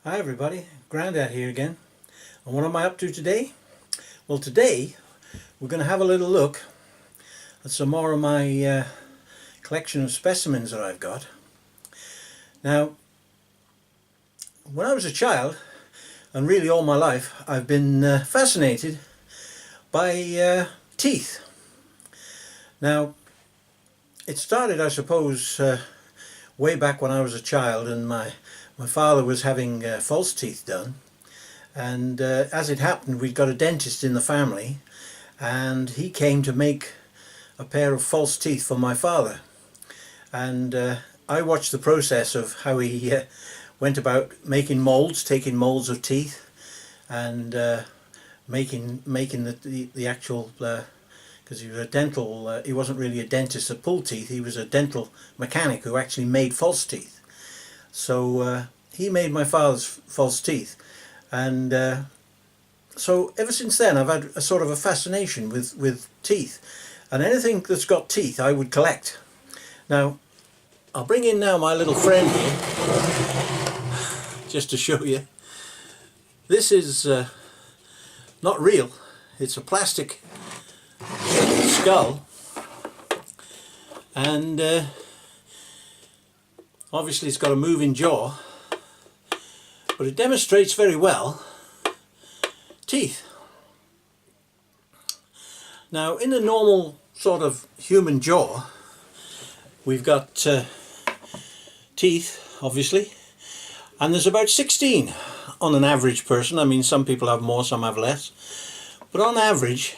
Hi everybody, Grandad here again. And what am I up to today? Well, today we're going to have a little look at some more of my collection of specimens that I've got. Now, when I was a child, and really all my life, I've been fascinated by teeth. Now, it started, I suppose, way back when I was a child, and my father was having false teeth done, and as it happened, we'd got a dentist in the family, and he came to make a pair of false teeth for my father. And I watched the process of how he went about making molds, taking molds of teeth, and making the actual, because he was a dental, he wasn't really a dentist that pulled teeth, he was a dental mechanic who actually made false teeth. So he made my father's false teeth, and so ever since then I've had a sort of a fascination with teeth, and anything that's got teeth I would collect. Now I'll bring in now my little friend here just to show you. This is not real, it's a plastic skull, and obviously it's got a moving jaw, but it demonstrates very well teeth. Now, in a normal sort of human jaw, we've got teeth, obviously, and there's about 16 on an average person. I mean, some people have more, some have less, but on average,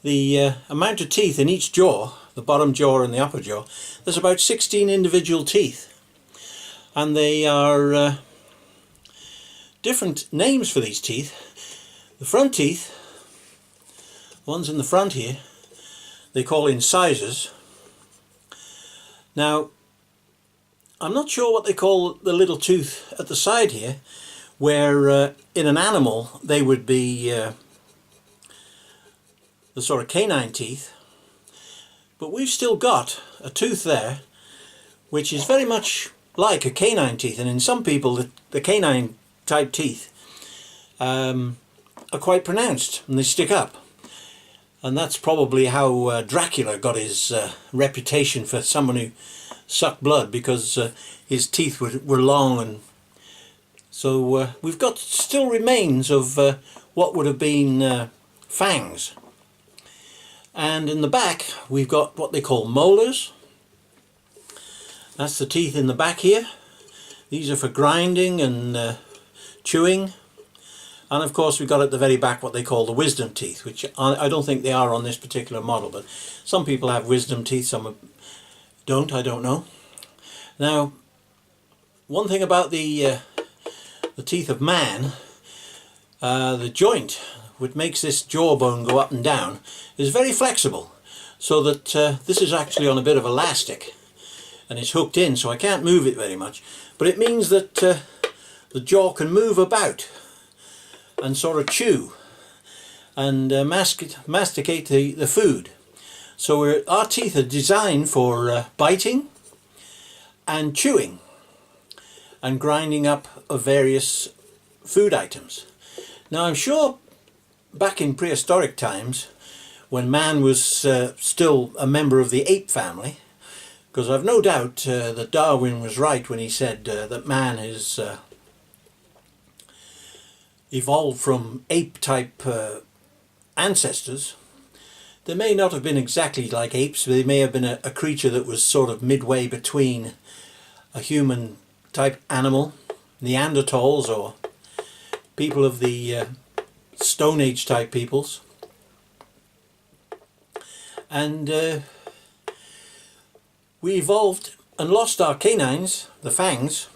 the amount of teeth in each jaw, the bottom jaw and the upper jaw, there's about 16 individual teeth, and they are different names for these teeth. The front teeth, the ones in the front here, they call incisors. Now, I'm not sure what they call the little tooth at the side here, where in an animal they would be the sort of canine teeth, but we've still got a tooth there which is very much like a canine teeth, and in some people the canine type teeth are quite pronounced and they stick up, and that's probably how Dracula got his reputation for someone who sucked blood, because his teeth were long, and so we've got still remains of what would have been fangs. And in the back we've got what they call molars. That's the teeth in the back here. These are for grinding and chewing. And of course we've got at the very back what they call the wisdom teeth, which I don't think they are on this particular model, but some people have wisdom teeth, some don't, I don't know. Now, one thing about the teeth of man, the joint which makes this jawbone go up and down is very flexible, so that this is actually on a bit of elastic and it's hooked in, so I can't move it very much, but it means that the jaw can move about and sort of chew and masticate the food. So our teeth are designed for biting and chewing and grinding up of various food items. Now, I'm sure back in prehistoric times, when man was still a member of the ape family, because I've no doubt that Darwin was right when he said that man is evolved from ape-type ancestors. They may not have been exactly like apes, but they may have been a creature that was sort of midway between a human-type animal, Neanderthals, or people of the Stone Age type peoples. And we evolved and lost our canines, the fangs,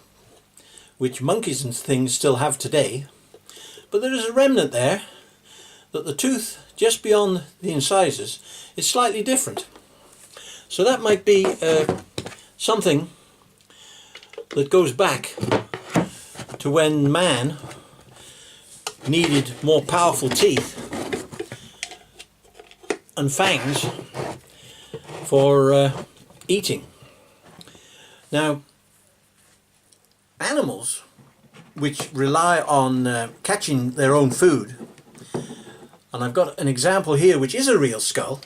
which monkeys and things still have today, but there is a remnant there, that the tooth just beyond the incisors is slightly different. So that might be something that goes back to when man needed more powerful teeth and fangs for eating. Now, animals which rely on catching their own food. And I've got an example here which is a real skull,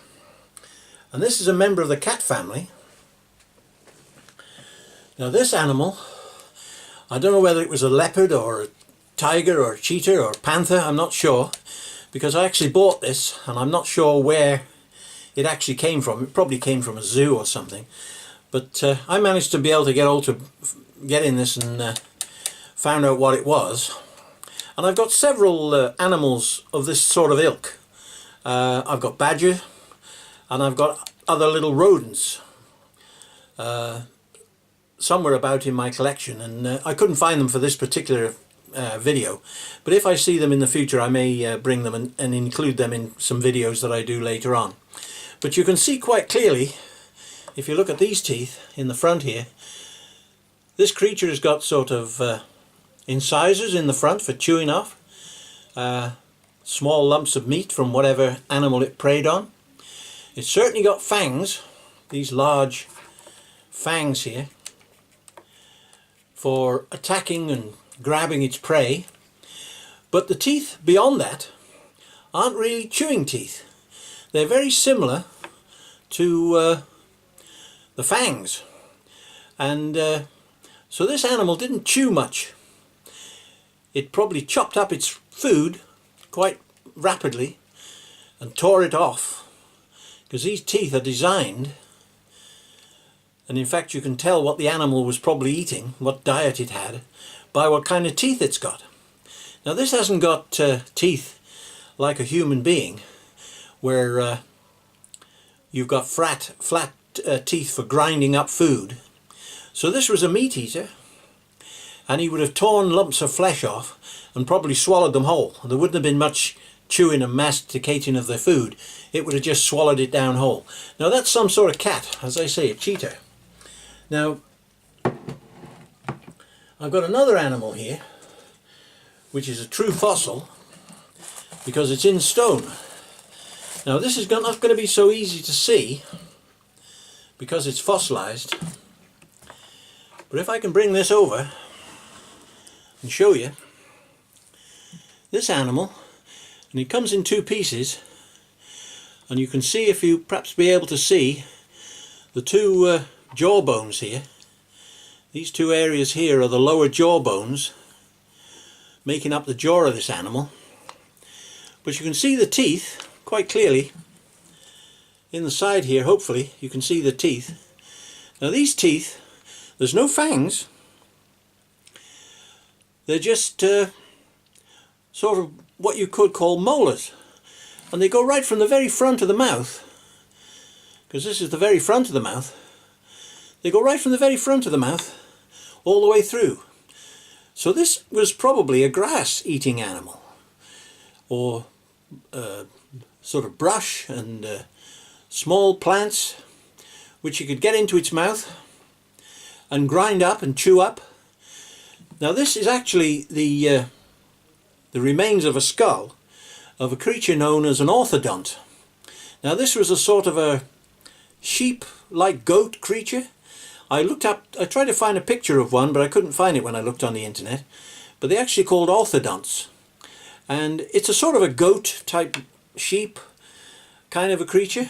and this is a member of the cat family. Now this animal, I don't know whether it was a leopard or a tiger or a cheetah or a panther, I'm not sure, because I actually bought this and I'm not sure where it actually came from. It probably came from a zoo or something, but I managed to be able to get in this and found out what it was. And I've got several animals of this sort of ilk. I've got badger, and I've got other little rodents somewhere about in my collection, and I couldn't find them for this particular video, but if I see them in the future I may bring them and include them in some videos that I do later on. But you can see quite clearly, if you look at these teeth in the front here, this creature has got sort of incisors in the front for chewing off small lumps of meat from whatever animal it preyed on. It's certainly got fangs, these large fangs here, for attacking and grabbing its prey, but the teeth beyond that aren't really chewing teeth. They're very similar to the fangs, and so this animal didn't chew much. It probably chopped up its food quite rapidly and tore it off, because these teeth are designed, and in fact you can tell what the animal was probably eating, what diet it had, by what kind of teeth it's got. Now this hasn't got teeth like a human being, where you've got flat teeth for grinding up food. So this was a meat eater, and he would have torn lumps of flesh off and probably swallowed them whole. There wouldn't have been much chewing and masticating of the food. It would have just swallowed it down whole. Now that's some sort of cat, as I say, a cheetah. Now I've got another animal here which is a true fossil because it's in stone. Now this is not going to be so easy to see because it's fossilized, but if I can bring this over and show you this animal, and it comes in two pieces, and you can see, if you perhaps be able to see the two jaw bones here. These two areas here are the lower jaw bones making up the jaw of this animal, but you can see the teeth quite clearly in the side here. Hopefully you can see the teeth. Now these teeth, there's no fangs, they're just sort of what you could call molars, and they go right from the very front of the mouth, because this is the very front of the mouth. They go right from the very front of the mouth all the way through. So this was probably a grass eating animal, or sort of brush and small plants which you could get into its mouth and grind up and chew up. Now this is actually the remains of a skull of a creature known as an orthodont. Now this was a sort of a sheep-like goat creature. I tried to find a picture of one, but I couldn't find it when I looked on the internet. But they're actually called orthodonts. And it's a sort of a goat type sheep kind of a creature.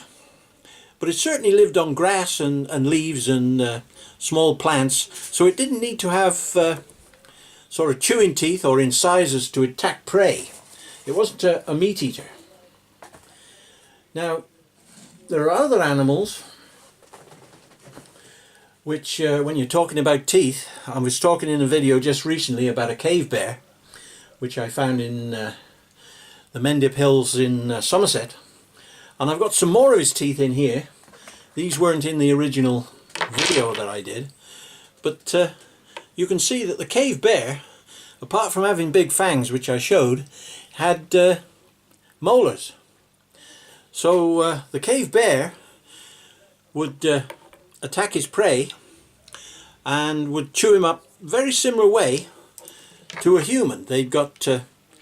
But it certainly lived on grass and leaves and small plants. So it didn't need to have sort of chewing teeth or incisors to attack prey. It wasn't a meat eater. Now, there are other animals which, when you're talking about teeth, I was talking in a video just recently about a cave bear, which I found in the Mendip Hills in Somerset. And I've got some more of his teeth in here. These weren't in the original video that I did. But you can see that the cave bear, apart from having big fangs, which I showed, had molars. So the cave bear would attack his prey and would chew him up very similar way to a human. They've got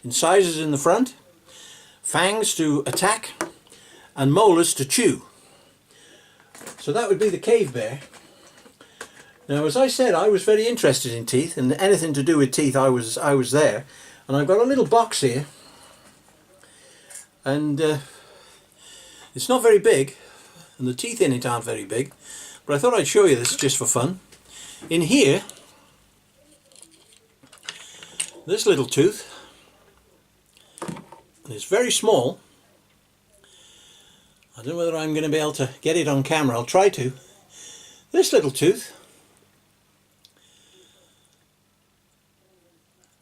incisors in the front, fangs to attack, and molars to chew. So that would be the cave bear. Now, as I said, I was very interested in teeth, and anything to do with teeth, I was there. And I've got a little box here, and it's not very big, and the teeth in it aren't very big, but I thought I'd show you this just for fun. In here, this little tooth, and it's very small. I don't know whether I'm going to be able to get it on camera. I'll try to. This little tooth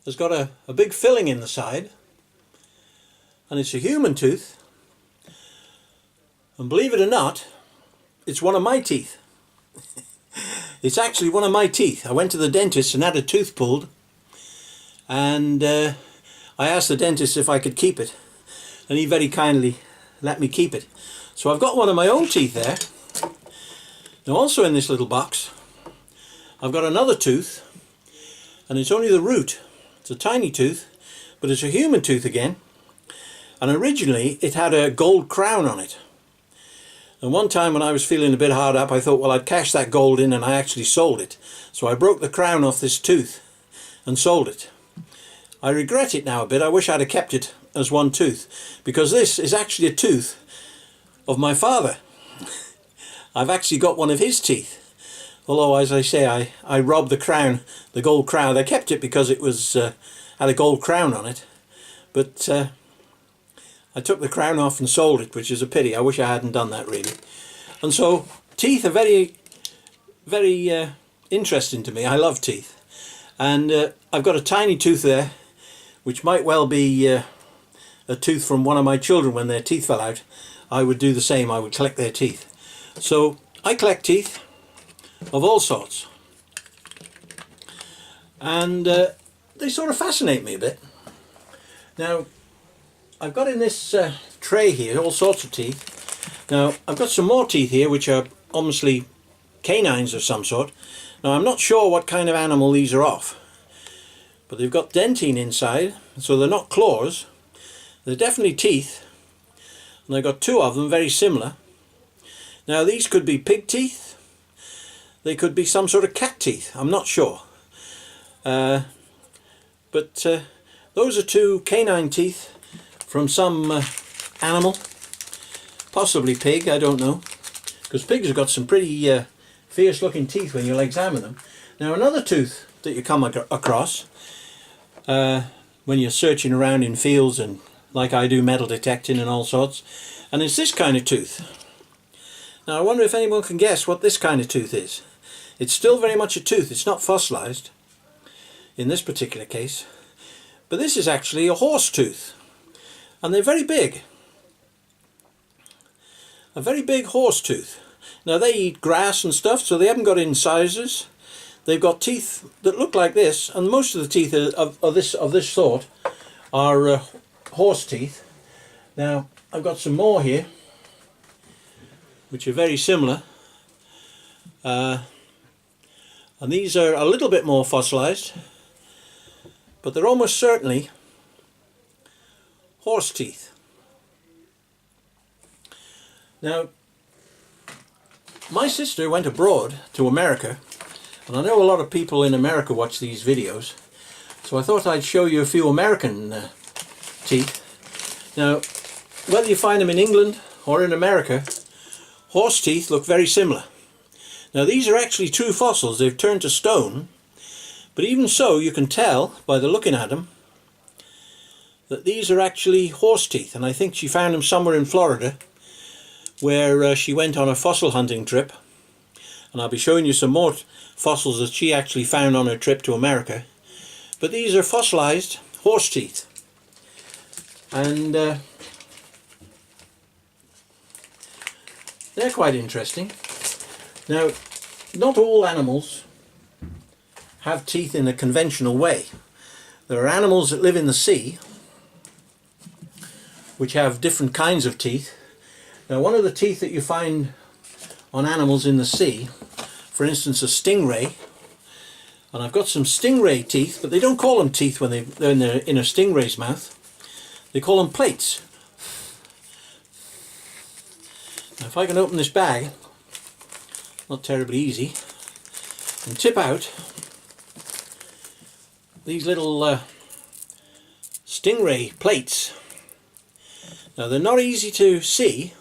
has got a big filling in the side, and it's a human tooth, and believe it or not, it's one of my teeth. It's actually one of my teeth. I went to the dentist and had a tooth pulled, and I asked the dentist if I could keep it, and he very kindly let me keep it. So I've got one of my own teeth there. Now, also in this little box, I've got another tooth, and it's only the root. It's a tiny tooth, but it's a human tooth again, and originally it had a gold crown on it. And one time when I was feeling a bit hard up, I thought, well, I'd cash that gold in, and I actually sold it. So I broke the crown off this tooth and sold it. I regret it now a bit. I wish I'd have kept it as one tooth, because this is actually a tooth of my father. I've actually got one of his teeth. Although, as I say, I robbed the crown, the gold crown. I kept it because it was had a gold crown on it. But I took the crown off and sold it, which is a pity. I wish I hadn't done that, really. And so, teeth are very, very interesting to me. I love teeth. And I've got a tiny tooth there, which might well be a tooth from one of my children when their teeth fell out. I would do the same. I would collect their teeth. So, I collect teeth of all sorts, and they sort of fascinate me a bit. Now, I've got in this tray here all sorts of teeth. Now, I've got some more teeth here which are obviously canines of some sort. Now, I'm not sure what kind of animal these are off, but they've got dentine inside, so they're not claws. They're definitely teeth, and I've got two of them very similar. Now, these could be pig teeth. They could be some sort of cat teeth, I'm not sure. But those are two canine teeth from some animal, possibly pig, I don't know. Because pigs have got some pretty fierce looking teeth when you'll examine them. Now, another tooth that you come across when you're searching around in fields and, like I do, metal detecting and all sorts, and it's this kind of tooth. Now, I wonder if anyone can guess what this kind of tooth is. It's still very much a tooth. It's not fossilized in this particular case. But this is actually a horse tooth. And they're very big. A very big horse tooth. Now, they eat grass and stuff, so they haven't got incisors. They've got teeth that look like this, and most of the teeth of this sort are horse teeth. Now, I've got some more here, which are very similar. And these are a little bit more fossilized, but they're almost certainly horse teeth. Now, my sister went abroad to America, and I know a lot of people in America watch these videos, so I thought I'd show you a few American teeth. Now, whether you find them in England or in America, horse teeth look very similar. Now, these are actually true fossils. They've turned to stone, but even so, you can tell by the looking at them that these are actually horse teeth, and I think she found them somewhere in Florida where she went on a fossil hunting trip, and I'll be showing you some more fossils that she actually found on her trip to America. But these are fossilized horse teeth, and they're quite interesting. Now, not all animals have teeth in a conventional way. There are animals that live in the sea which have different kinds of teeth. Now, one of the teeth that you find on animals in the sea, for instance a stingray, and I've got some stingray teeth, but they don't call them teeth when they're in a stingray's mouth. They call them plates. Now, if I can open this bag, not terribly easy. and tip out these little stingray plates. Now they're not easy to see,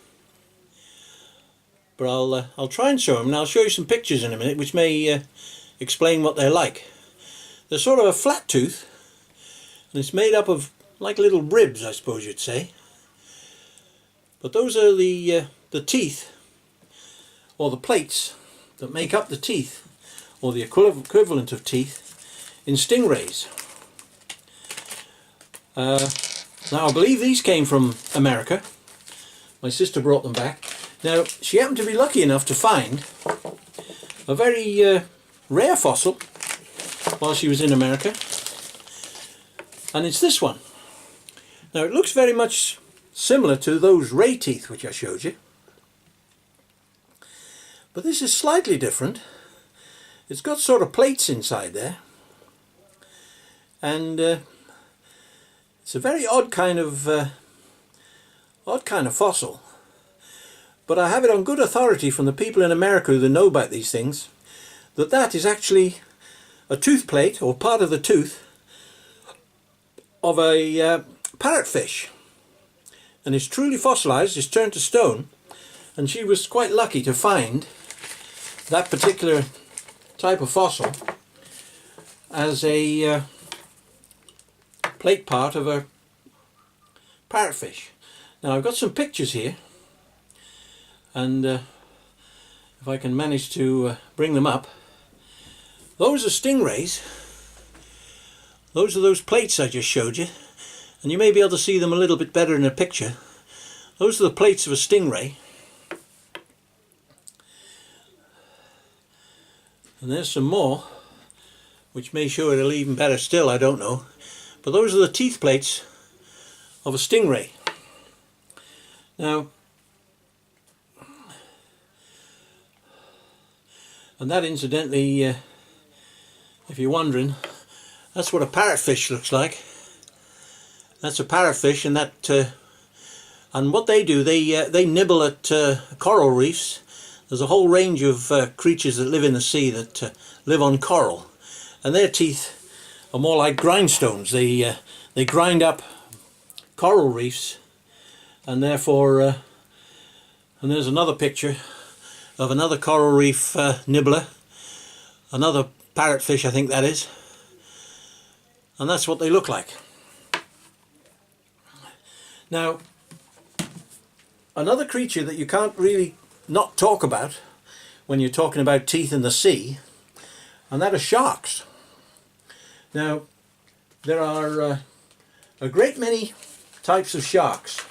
but I'll try and show them, and I'll show you some pictures in a minute which may explain what they're like. They're sort of a flat tooth, and it's made up of like little ribs, I suppose you'd say. But those are the teeth, or the plates that make up the teeth, or the equivalent of teeth in stingrays. Now I believe these came from America. My sister brought them back. Now she happened to be lucky enough to find a very rare fossil while she was in America, and it's this one. Now it looks very much similar to those ray teeth which I showed you, but this is slightly different. It's got sort of plates inside there, and it's a very odd kind of fossil. But I have it on good authority from the people in America who know about these things that that is actually a tooth plate, or part of the tooth of a parrotfish, and it's truly fossilized. It's turned to stone, and she was quite lucky to find that particular type of fossil as a plate part of a parrotfish. Now I've got some pictures here, and if I can manage to bring them up. Those are stingrays. Those are those plates I just showed you, and you may be able to see them a little bit better in a picture. Those are the plates of a stingray. And there's some more which may show it even better still, I don't know. But those are the teeth plates of a stingray. Now, and that incidentally, if you're wondering, that's what a parrotfish looks like. That's a parrotfish, and that and what they do, they nibble at coral reefs. There's a whole range of creatures that live in the sea that live on coral, and their teeth are more like grindstones. They grind up coral reefs, and therefore, and there's another picture of another coral reef nibbler, another parrotfish, I think that is, and that's what they look like. Now, another creature that you can't really not talk about when you're talking about teeth in the sea, and that are sharks. Now, there are a great many types of sharks,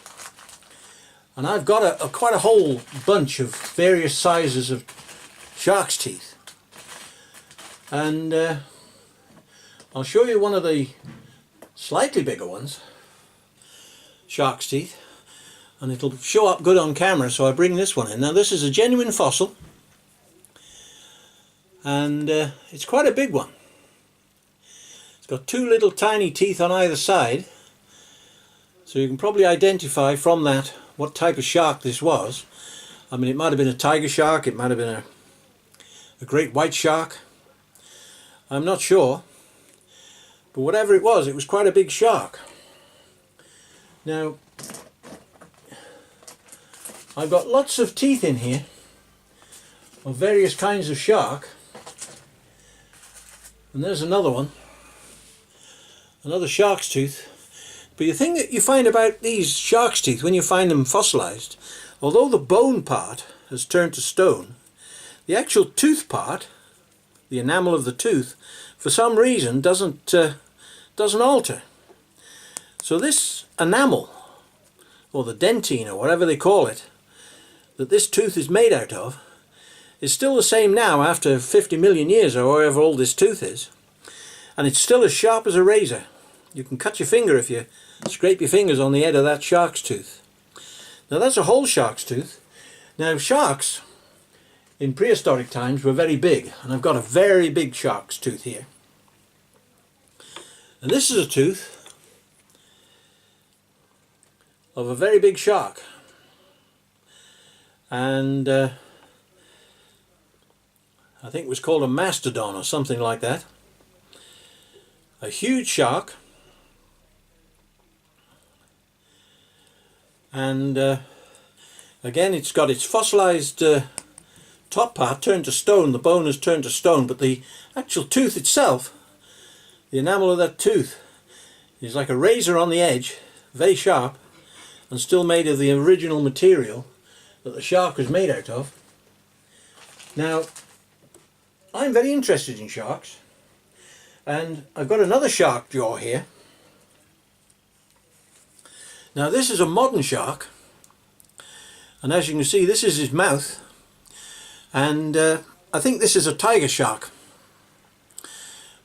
and I've got quite a whole bunch of various sizes of shark's teeth, and I'll show you one of the slightly bigger ones, shark's teeth, and it'll show up good on camera, so I bring this one in. Now this is a genuine fossil, and it's quite a big one. It's got two little tiny teeth on either side, so you can probably identify from that what type of shark this was. I mean, it might have been a tiger shark, it might have been a great white shark, I'm not sure, but whatever it was quite a big shark. Now, I've got lots of teeth in here of various kinds of shark, and there's another one, another shark's tooth. But the thing that you find about these shark's teeth when you find them fossilized, although the bone part has turned to stone, the actual tooth part, the enamel of the tooth, for some reason doesn't alter. So this enamel, or the dentine, or whatever they call it, that this tooth is made out of, is still the same now after 50 million years, or however old this tooth is, and it's still as sharp as a razor. You can cut your finger if you scrape your fingers on the head of that shark's tooth. Now that's a whole shark's tooth. Now sharks in prehistoric times were very big, and I've got a very big shark's tooth here. And this is a tooth of a very big shark, and I think it was called a mastodon or something like that. A huge shark. And again, it's got its fossilized top part turned to stone. The bone is turned to stone, but the actual tooth itself, the enamel of that tooth, is like a razor on the edge, very sharp, and still made of the original material that the shark was made out of. Now, I'm very interested in sharks, and I've got another shark jaw here. Now this is a modern shark, and as you can see, this is his mouth, and I think this is a tiger shark.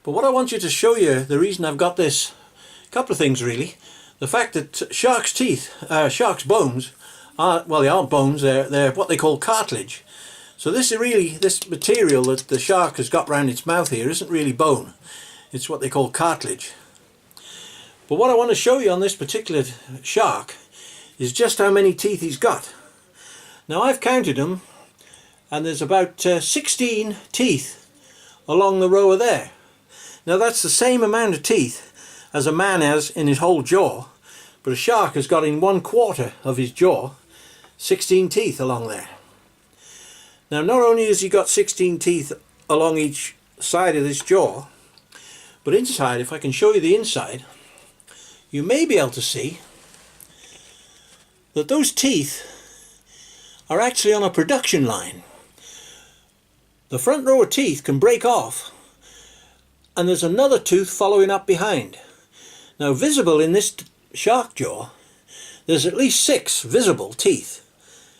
But what I want you to show you, the reason I've got this, a couple of things really. The fact that sharks' teeth, sharks' bones, are, well, they aren't bones, they're what they call cartilage. So this material that the shark has got around its mouth here isn't really bone, it's what they call cartilage. But what I want to show you on this particular shark is just how many teeth he's got. Now I've counted them, and there's about 16 teeth along the row there. Now that's the same amount of teeth as a man has in his whole jaw, but a shark has got in 1/4 of his jaw 16 teeth along there. Now not only has he got 16 teeth along each side of this jaw, but inside, if I can show you the inside, you may be able to see that those teeth are actually on a production line. The front row of teeth can break off, and there's another tooth following up behind. Now visible in this shark jaw, there's at least 6 visible teeth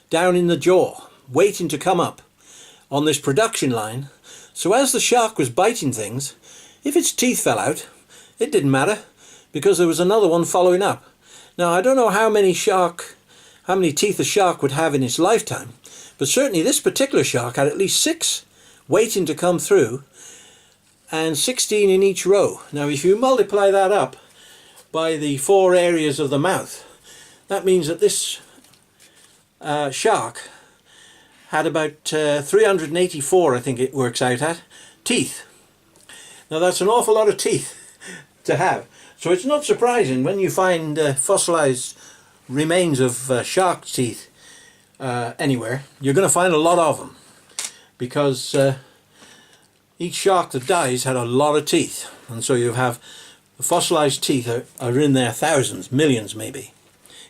down in the jaw, waiting to come up on this production line. So as the shark was biting things, if its teeth fell out, it didn't matter, because there was another one following up. Now I don't know how many teeth a shark would have in its lifetime, but certainly this particular shark had at least 6 waiting to come through, and 16 in each row. Now if you multiply that up by the 4 areas of the mouth, that means that this shark had about 384, I think it works out at, teeth. Now that's an awful lot of teeth to have. So it's not surprising when you find fossilized remains of shark teeth anywhere, you're going to find a lot of them, because each shark that dies had a lot of teeth, and so you have the fossilized teeth are in there, thousands, millions maybe,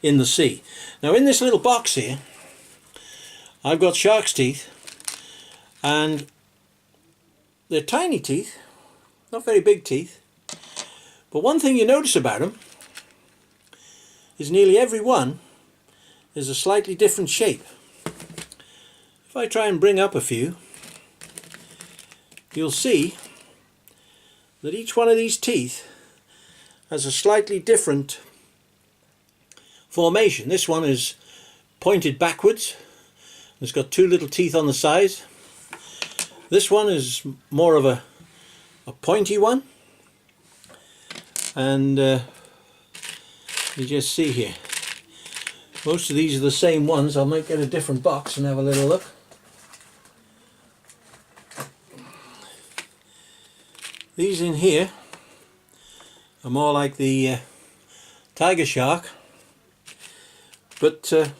in the sea. Now in this little box here, I've got shark's teeth, and they're tiny teeth, not very big teeth. But one thing you notice about them is nearly every one is a slightly different shape. If I try and bring up a few, you'll see that each one of these teeth has a slightly different formation. This one is pointed backwards. It's got 2 little teeth on the sides. This one is more of a pointy one. And you just see here, most of these are the same ones. I might get a different box and have a little look. These in here are more like the tiger shark, but the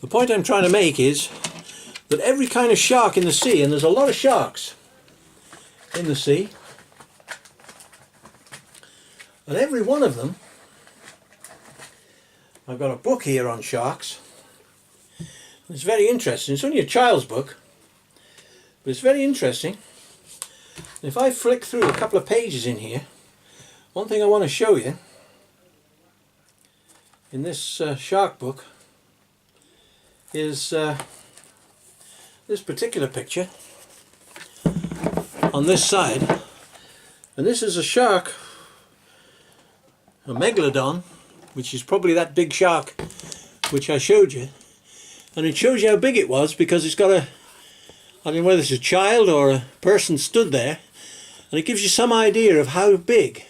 point I'm trying to make is that every kind of shark in the sea, and there's a lot of sharks in the sea, and every one of them, I've got a book here on sharks. It's very interesting. It's only a child's book, but it's very interesting. If I flick through a couple of pages in here, one thing I want to show you in this shark book is this particular picture on this side. And this is a shark, a megalodon, which is probably that big shark which I showed you, and it shows you how big it was because it's got I don't know whether it's a child or a person stood there, and it gives you some idea of how big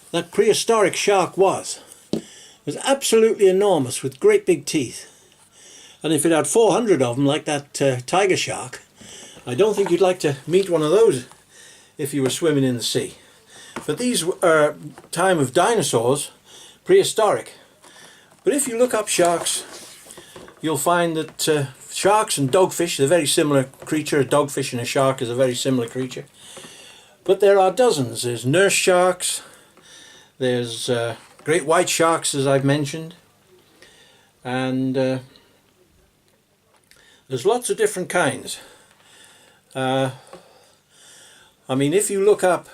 that prehistoric shark was. It was absolutely enormous with great big teeth, and if it had 400 of them like that tiger shark, I don't think you'd like to meet one of those if you were swimming in the sea. But these are time of dinosaurs, prehistoric. But if you look up sharks, you'll find that sharks and dogfish, they're very similar creature. A dogfish and a shark is a very similar creature. But there are dozens. There's nurse sharks, there's great white sharks, as I've mentioned, and there's lots of different kinds. I mean, if you look up,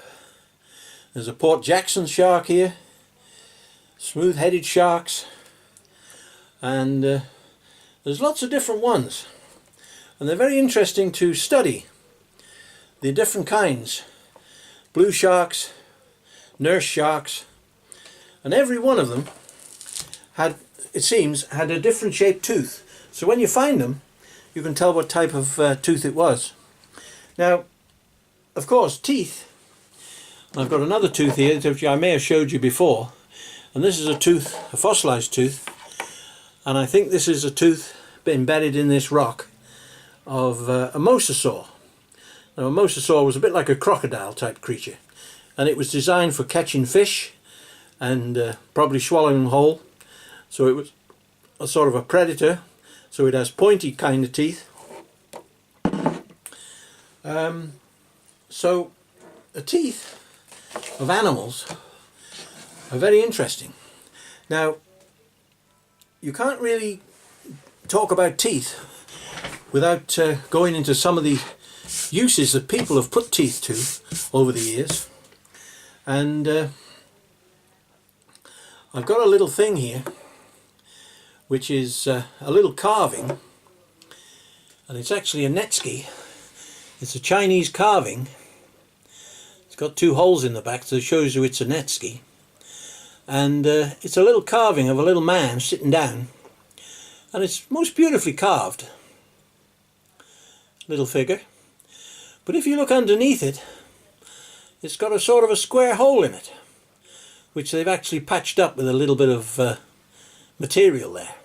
there's a Port Jackson shark here, smooth-headed sharks, and there's lots of different ones, and they're very interesting to study, the different kinds. Blue sharks, nurse sharks, and every one of them had, it seems, had a different shaped tooth. So when you find them, you can tell what type of tooth it was. Now, of course, teeth. I've got another tooth here which I may have showed you before, and this is a tooth, a fossilized tooth, and I think this is a tooth embedded in this rock of a mosasaur. Now, a mosasaur was a bit like a crocodile type creature, and it was designed for catching fish and probably swallowing them whole. So it was a sort of a predator, so it has pointy kind of teeth. So the teeth of animals are very interesting. Now, you can't really talk about teeth without going into some of the uses that people have put teeth to over the years. And I've got a little thing here which is a little carving, and it's actually a netsuke. It's a Chinese carving. It's got two holes in the back, so it shows you it's a netsuke. And it's a little carving of a little man sitting down, and it's most beautifully carved. Little figure. But if you look underneath it, it's got a sort of a square hole in it, which they've actually patched up with a little bit of material there.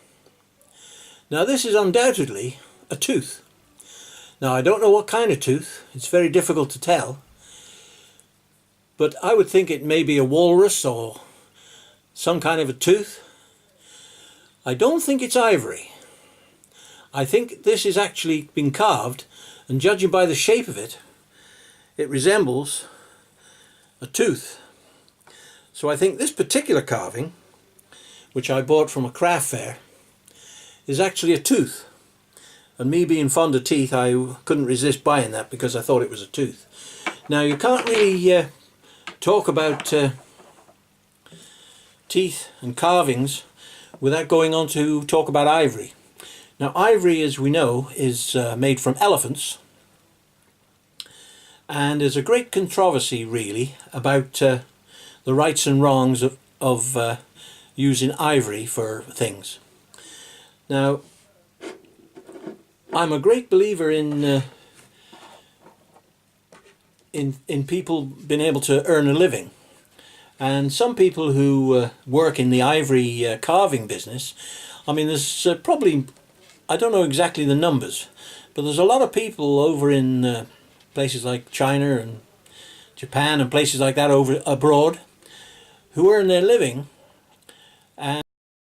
Now, this is undoubtedly a tooth. Now, I don't know what kind of tooth. It's very difficult to tell. But I would think it may be a walrus or some kind of a tooth. I don't think it's ivory. I think this is actually been carved, and judging by the shape of it, it resembles a tooth. So I think this particular carving, which I bought from a craft fair, is actually a tooth. And me being fond of teeth, I couldn't resist buying that because I thought it was a tooth. Now, you can't really talk about teeth and carvings without going on to talk about ivory. Now, ivory, as we know, is made from elephants, and there's a great controversy really about the rights and wrongs of using ivory for things. Now, I'm a great believer in people being able to earn a living, and some people who work in the ivory carving business, I mean, there's probably, I don't know exactly the numbers, but there's a lot of people over in places like China and Japan and places like that over abroad who earn their living